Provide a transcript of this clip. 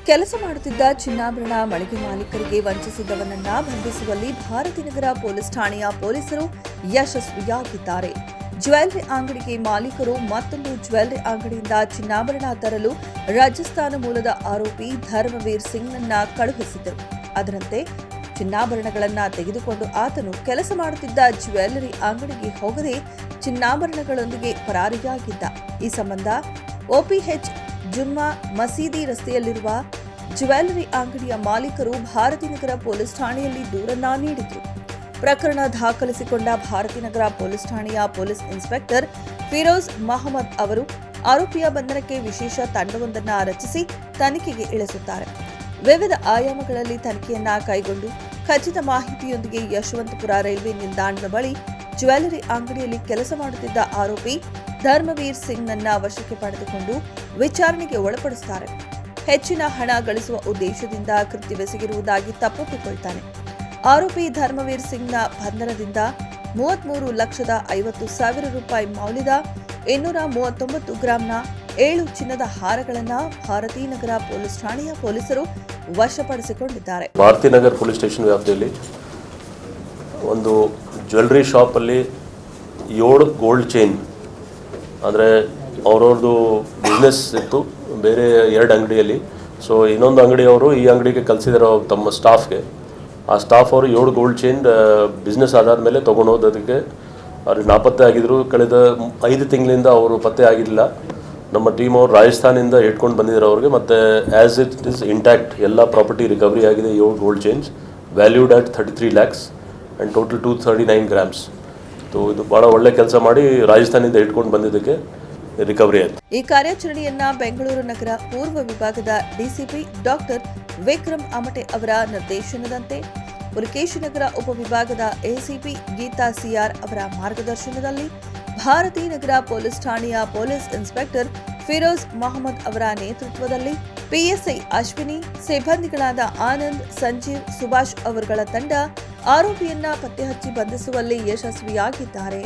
ಕೆಲಸ ಮಾಡುತ್ತಿದ್ದ ಚಿನ್ನಾಭರಣ ಮಳಿಗೆ ಮಾಲೀಕರಿಗೆ ವಂಚಿಸಿದವನನ್ನ ಬಂಧಿಸುವಲ್ಲಿ ಭಾರತೀನಗರ ಪೊಲೀಸ್ ಠಾಣೆಯ ಪೊಲೀಸರು ಯಶಸ್ವಿಯಾಗಿದ್ದಾರೆ. ಜ್ಯುವೆಲ್ಲರಿ ಅಂಗಡಿಗೆ ಮಾಲೀಕರು ಮತ್ತೊಂದು ಜ್ಯುವೆಲ್ಲರಿ ಅಂಗಡಿಯಿಂದ ಚಿನ್ನಾಭರಣ ತರಲು ರಾಜಸ್ಥಾನ ಮೂಲದ ಆರೋಪಿ ಧರ್ಮವೀರ್ ಸಿಂಗ್ನನ್ನ ಕಳುಹಿಸಿದ್ದರು. ಅದರಂತೆ ಚಿನ್ನಾಭರಣಗಳನ್ನು ತೆಗೆದುಕೊಂಡು ಆತನು ಕೆಲಸ ಮಾಡುತ್ತಿದ್ದ ಜ್ಯುವೆಲ್ಲರಿ ಅಂಗಡಿಗೆ ಹೋಗದೆ ಚಿನ್ನಾಭರಣಗಳೊಂದಿಗೆ ಪರಾರಿಯಾಗಿದ್ದ. ಈ ಸಂಬಂಧ ಒಪಿಎಚ್ ಜುಮ್ಮಾ ಮಸೀದಿ ರಸ್ತೆಯಲ್ಲಿರುವ ಜ್ಯುವೆಲ್ಲರಿ ಅಂಗಡಿಯ ಮಾಲೀಕರು ಭಾರತೀನಗರ ಪೊಲೀಸ್ ಠಾಣೆಯಲ್ಲಿ ದೂರನ್ನ ನೀಡಿದರು. ಪ್ರಕರಣ ದಾಖಲಿಸಿಕೊಂಡ ಭಾರತೀನಗರ ಪೊಲೀಸ್ ಠಾಣೆಯ ಪೊಲೀಸ್ ಇನ್ಸ್ಪೆಕ್ಟರ್ ಫಿರೋಜ್ ಮಹಮ್ಮದ್ ಅವರು ಆರೋಪಿಯ ಬಂಧನಕ್ಕೆ ವಿಶೇಷ ತಂಡವೊಂದನ್ನು ರಚಿಸಿ ತನಿಖೆಗೆ ಇಳಿಸುತ್ತಾರೆ. ವಿವಿಧ ಆಯಾಮಗಳಲ್ಲಿ ತನಿಖೆಯನ್ನ ಕೈಗೊಂಡು ಖಚಿತ ಮಾಹಿತಿಯೊಂದಿಗೆ ಯಶವಂತಪುರ ರೈಲ್ವೆ ನಿಲ್ದಾಣದ ಬಳಿ ಜ್ಯುವೆಲ್ಲರಿ ಅಂಗಡಿಯಲ್ಲಿ ಕೆಲಸ ಮಾಡುತ್ತಿದ್ದ ಆರೋಪಿ ಧರ್ಮವೀರ್ ಸಿಂಗ್ನನ್ನ ವಶಕ್ಕೆ ಪಡೆದುಕೊಂಡು ವಿಚಾರಣೆಗೆ ಒಳಪಡಿಸುತ್ತಾರೆ. ಹೆಚ್ಚಿನ ಹಣ ಗಳಿಸುವ ಉದ್ದೇಶದಿಂದ ಕೃತ್ಯವೆಸಗಿರುವುದಾಗಿ ತಪ್ಪೊಪ್ಪಿಕೊಳ್ತಾನೆ. ಆರೋಪಿ ಧರ್ಮವೀರ್ ಸಿಂಗ್ನ ಬಂಧನದಿಂದ 33,50,000 ರೂಪಾಯಿ ಮೌಲ್ಯದ 239 ಗ್ರಾಂನ 7 ಚಿನ್ನದ ಹಾರಗಳನ್ನು ಭಾರತೀನಗರ ಪೊಲೀಸ್ ಠಾಣೆಯ ಪೊಲೀಸರು ವಶಪಡಿಸಿಕೊಂಡಿದ್ದಾರೆ. ಭಾರತೀನಗರ ಪೊಲೀಸ್ ಸ್ಟೇಷನ್ ವ್ಯಾಪ್ತಿಯಲ್ಲಿ ಒಂದು ಜ್ಯುವೆಲ್ಲರಿ ಶಾಪಲ್ಲಿ 7 ಗೋಲ್ಡ್ ಚೈನ್ ಅಂದರೆ ಅವ್ರವ್ರದ್ದು ಬಿಸ್ನೆಸ್ ಇತ್ತು ಬೇರೆ 2 ಅಂಗಡಿಯಲ್ಲಿ. ಸೊ ಇನ್ನೊಂದು ಅಂಗಡಿಯವರು ಈ ಅಂಗಡಿಗೆ ಕಲಿಸಿದಾರೋ ತಮ್ಮ ಸ್ಟಾಫ್ಗೆ. ಆ ಸ್ಟಾಫ್ ಅವರು 7 ಗೋಲ್ಡ್ ಚೈನ್ ಬಿಸ್ನೆಸ್ ಆಧಾರ ಮೇಲೆ ತೊಗೊಂಡು ಹೋದದಕ್ಕೆ ಅವ್ರಿಗೆ ನಾಪತ್ತೆ ಆಗಿದ್ರು. ಕಳೆದ 5 ತಿಂಗಳಿಂದ ಅವರು ಪತ್ತೆ ಆಗಿಲ್ಲ. ನಮ್ಮ ಟೀಮ್ ಅವರು ರಾಜಸ್ಥಾನಿಂದ ಇಟ್ಕೊಂಡು ಬಂದಿದ್ದಾರೆ ಅವ್ರಿಗೆ. ಮತ್ತು ಆ್ಯಸ್ ಇಟ್ ಇಸ್ ಇಂಟ್ಯಾಕ್ಟ್ ಎಲ್ಲ ಪ್ರಾಪರ್ಟಿ ರಿಕವರಿ ಆಗಿದೆ. 7 gold chains valued at 33 lakhs and total 239 grams. ಇದು ಭಾಳ ಒಳ್ಳೆ ಕೆಲಸ ಮಾಡಿ ರಾಜಸ್ಥಾನದಿಂದ ಇಟ್ಕೊಂಡು ಬಂದಿದ್ದಕ್ಕೆ ರಿಕವರಿ ಆಯಿತು. ಈ ಕಾರ್ಯಾಚರಣೆಯನ್ನ ಬೆಂಗಳೂರು ನಗರ ಪೂರ್ವ ವಿಭಾಗದ ಡಿಸಿಪಿ ಡಾಕ್ಟರ್ ವಿಕ್ರಮ್ ಅಮಟೆ ಅವರ ನಿರ್ದೇಶನದಂತೆ ಪುಲಕೇಶಿನಗರ ಉಪವಿಭಾಗದ ಎಸಿಪಿ ಗೀತಾ ಸಿಆರ್ ಅವರ ಮಾರ್ಗದರ್ಶನದಲ್ಲಿ ಭಾರತೀನಗರ ಪೊಲೀಸ್ ಠಾಣೆಯ ಪೊಲೀಸ್ ಇನ್ಸ್ಪೆಕ್ಟರ್ ಫಿರೋಜ್ ಮಹಮ್ಮದ್ ಅವರ ನೇತೃತ್ವದಲ್ಲಿ ಪಿಎಸ್ಐ ಅಶ್ವಿನಿ, ಸಿಬ್ಬಂದಿಗಳಾದ ಆನಂದ್, ಸಂಜೀವ್, ಸುಭಾಷ್ ಅವರುಗಳ ತಂಡ ಆರೋಪಿಯನ್ನ ಪತ್ತೆ ಹಚ್ಚಿ ಬಂಧಿಸುವಲ್ಲಿ ಯಶಸ್ವಿಯಾಗಿದ್ದಾರೆ.